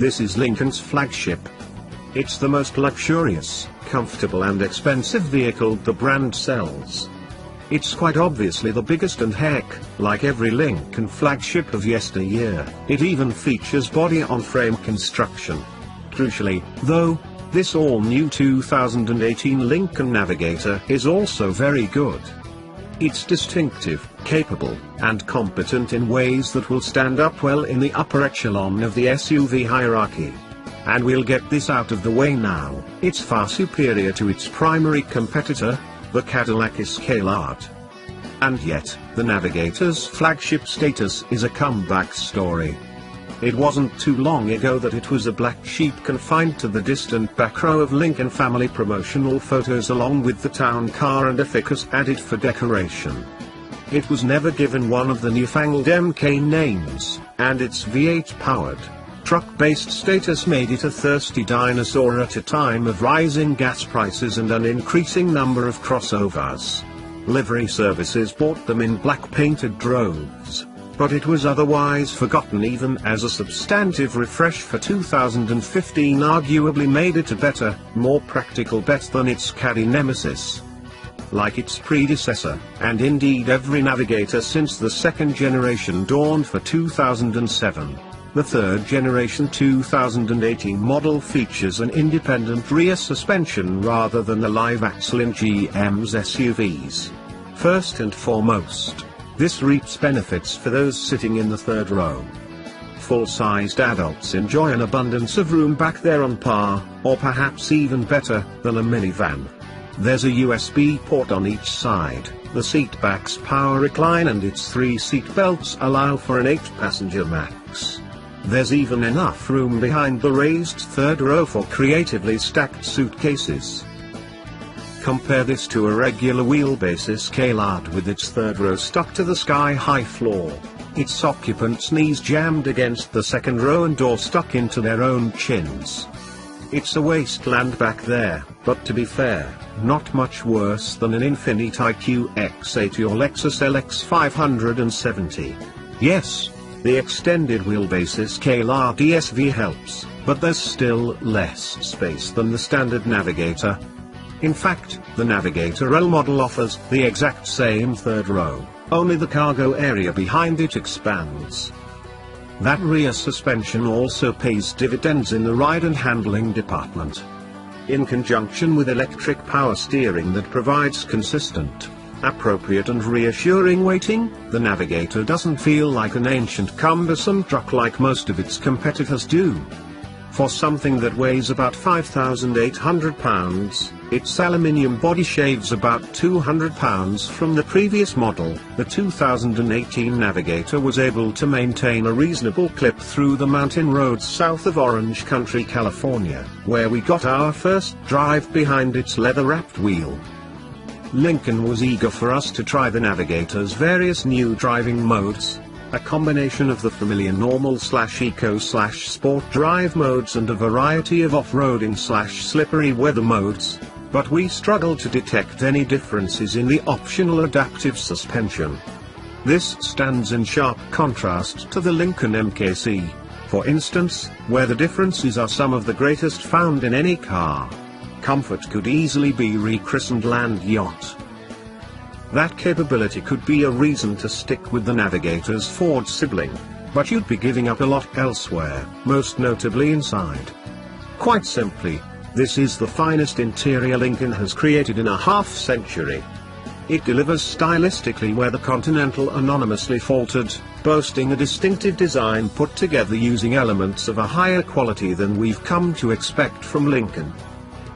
This is Lincoln's flagship. It's the most luxurious, comfortable and expensive vehicle the brand sells. It's quite obviously the biggest, and heck, like every Lincoln flagship of yesteryear, it even features body-on-frame construction. Crucially, though, this all-new 2018 Lincoln Navigator is also very good. It's distinctive, capable, and competent in ways that will stand up well in the upper echelon of the SUV hierarchy. And we'll get this out of the way now, it's far superior to its primary competitor, the Cadillac Escalade. And yet, the Navigator's flagship status is a comeback story. It wasn't too long ago that it was a black sheep confined to the distant back row of Lincoln family promotional photos, along with the town car and a ficus added for decoration. It was never given one of the newfangled MK names, and its V8-powered, truck-based status made it a thirsty dinosaur at a time of rising gas prices and an increasing number of crossovers. Livery services bought them in black-painted droves, but it was otherwise forgotten even as a substantive refresh for 2015 arguably made it a better, more practical bet than its caddy nemesis. Like its predecessor, and indeed every Navigator since the second generation dawned for 2007. The third generation 2018 model features an independent rear suspension rather than the live axle in GM's SUVs. First and foremost, this reaps benefits for those sitting in the third row. Full-sized adults enjoy an abundance of room back there on par, or perhaps even better, than a minivan. There's a USB port on each side, the seatback's power recline and its 3 seat belts allow for an 8-passenger max. There's even enough room behind the raised third row for creatively stacked suitcases. Compare this to a regular wheelbase Escalade with its third row stuck to the sky-high floor, its occupants' knees jammed against the second row and or stuck into their own chins. It's a wasteland back there, but to be fair, not much worse than an Infiniti QX80 or Lexus LX 570. Yes, the extended wheelbase Escalade ESV helps, but there's still less space than the standard Navigator. In fact, the Navigator L model offers the exact same third row, only the cargo area behind it expands. That rear suspension also pays dividends in the ride and handling department. In conjunction with electric power steering that provides consistent, appropriate and reassuring weighting, the Navigator doesn't feel like an ancient cumbersome truck like most of its competitors do. For something that weighs about 5,800 pounds, its aluminium body shaves about 200 pounds from the previous model. The 2018 Navigator was able to maintain a reasonable clip through the mountain roads south of Orange Country, California, where we got our first drive behind its leather-wrapped wheel. Lincoln was eager for us to try the Navigator's various new driving modes, a combination of the familiar normal/eco/sport drive modes and a variety of off-roading/slippery weather modes, but we struggled to detect any differences in the optional adaptive suspension. This stands in sharp contrast to the Lincoln MKC, for instance, where the differences are some of the greatest found in any car. Comfort could easily be rechristened Land Yacht. That capability could be a reason to stick with the Navigator's Ford sibling, but you'd be giving up a lot elsewhere, most notably inside. Quite simply, this is the finest interior Lincoln has created in a half-century. It delivers stylistically where the Continental anonymously faltered, boasting a distinctive design put together using elements of a higher quality than we've come to expect from Lincoln.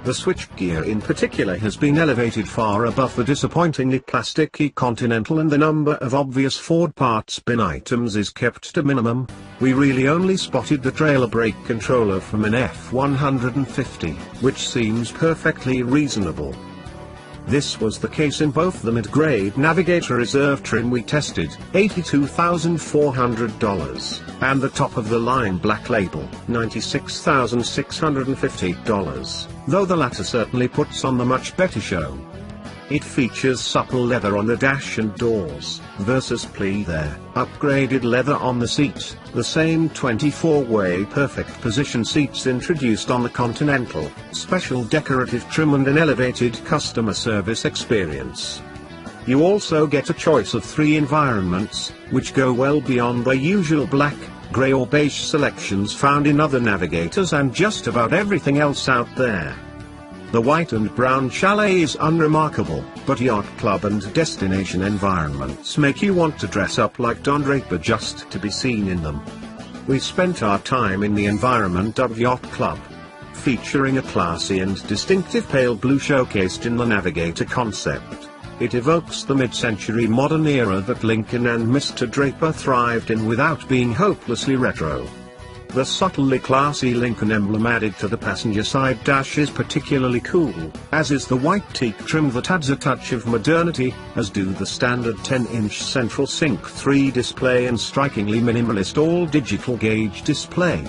The switchgear in particular has been elevated far above the disappointingly plasticky Continental, and the number of obvious Ford parts bin items is kept to minimum. We really only spotted the trailer brake controller from an F-150, which seems perfectly reasonable. This was the case in both the mid-grade Navigator Reserve trim we tested, $82,400, and the top-of-the-line Black Label, $96,650, though the latter certainly puts on the much better show. It features supple leather on the dash and doors, versus pleather, upgraded leather on the seat, the same 24-way perfect position seats introduced on the Continental, special decorative trim and an elevated customer service experience. You also get a choice of 3 environments, which go well beyond the usual black, grey or beige selections found in other Navigators and just about everything else out there. The white and brown chalet is unremarkable, but yacht club and destination environments make you want to dress up like Don Draper just to be seen in them. We spent our time in the environment of yacht club, featuring a classy and distinctive pale blue showcased in the Navigator concept. It evokes the mid-century modern era that Lincoln and Mr. Draper thrived in without being hopelessly retro. The subtly classy Lincoln emblem added to the passenger side dash is particularly cool, as is the white teak trim that adds a touch of modernity, as do the standard 10-inch central Sync 3 display and strikingly minimalist all-digital gauge display.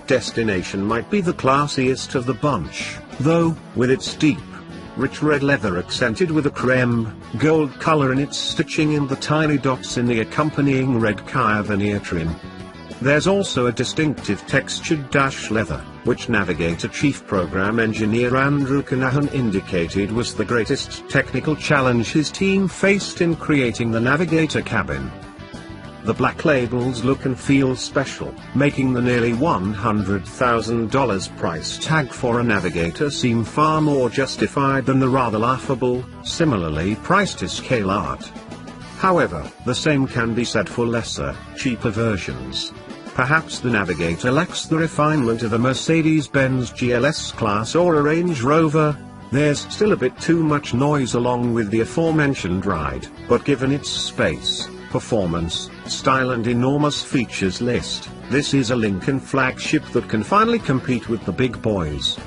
Destination might be the classiest of the bunch, though, with its deep, rich red leather accented with a creme gold color in its stitching and the tiny dots in the accompanying red Kaya veneer trim. There's also a distinctive textured dash leather, which Navigator Chief Program Engineer Andrew Kinahan indicated was the greatest technical challenge his team faced in creating the Navigator cabin. The black labels look and feel special, making the nearly $100,000 price tag for a Navigator seem far more justified than the rather laughable, similarly priced Escalade. However, the same can be said for lesser, cheaper versions. Perhaps the Navigator lacks the refinement of a Mercedes-Benz GLS class or a Range Rover. There's still a bit too much noise along with the aforementioned ride, but given its space, performance, style and enormous features list, this is a Lincoln flagship that can finally compete with the big boys.